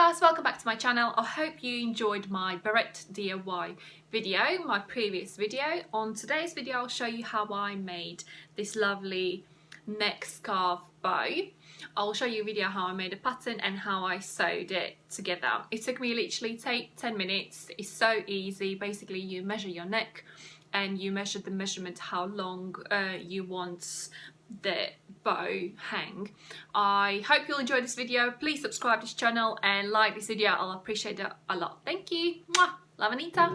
guys, welcome back to my channel. I hope you enjoyed my beret DIY video, my previous video. On today's video I'll show you how I made this lovely neck scarf bow. I'll show you a video how I made a pattern and how I sewed it together. It took me literally 10 minutes. It's so easy. Basically you measure your neck and you measure the measurement how long you want the bow hang. I hope you'll enjoy this video. Please subscribe to this channel and like this video. I'll appreciate it a lot. Thank you. Mwah. Love, Anita.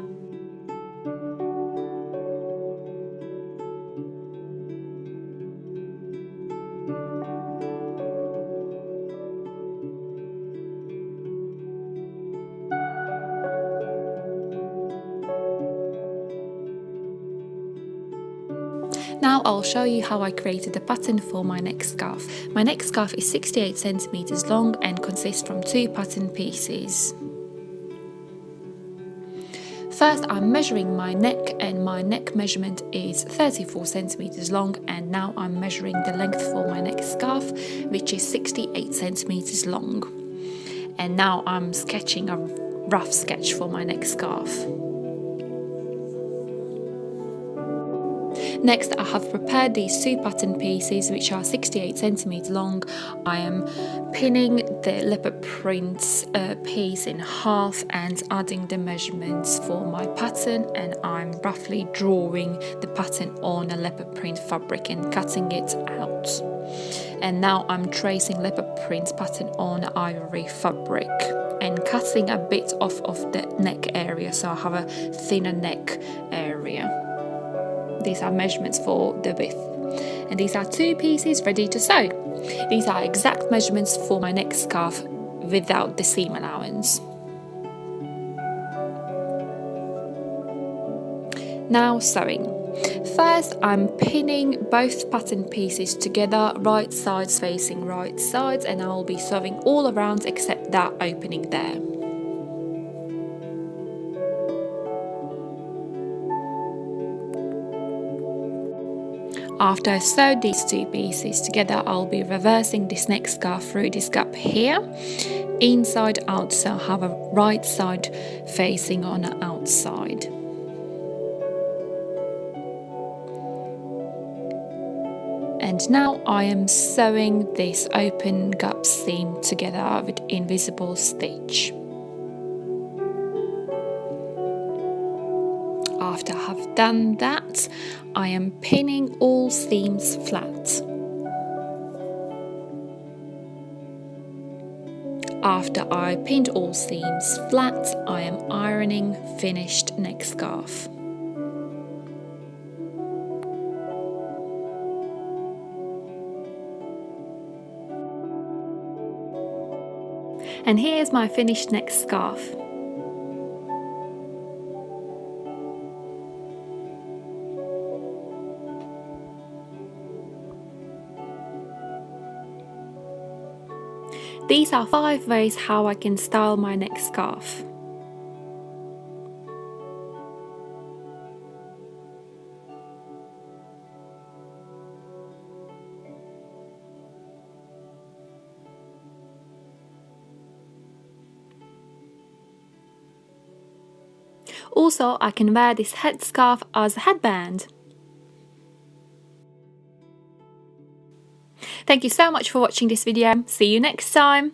Now I'll show you how I created the pattern for my neck scarf. My neck scarf is 68 centimeters long and consists from 2 pattern pieces. First I'm measuring my neck, and my neck measurement is 34 centimeters long, and now I'm measuring the length for my neck scarf, which is 68 centimeters long. And now I'm sketching a rough sketch for my neck scarf. Next, I have prepared these 2 pattern pieces which are 68 centimeters long. I am pinning the leopard print piece in half and adding the measurements for my pattern, and I'm roughly drawing the pattern on a leopard print fabric and cutting it out. And now I'm tracing leopard print pattern on ivory fabric and cutting a bit off of the neck area, so I have a thinner neck area. These are measurements for the width, and these are 2 pieces ready to sew. These are exact measurements for my neck scarf without the seam allowance. Now sewing. First I'm pinning both pattern pieces together, right sides facing right sides, and I will be sewing all around except that opening there. After I sewed these 2 pieces together, I'll be reversing this neck scarf through this gap here, inside out, so I have a right side facing on the outside. And now I am sewing this open gap seam together with invisible stitch. After I have done that, I am pinning all seams flat. After I pinned all seams flat, I am ironing finished neck scarf. And here's my finished neck scarf. These are 5 ways how I can style my neck scarf. Also, I can wear this headscarf as a headband. Thank you so much for watching this video. See you next time.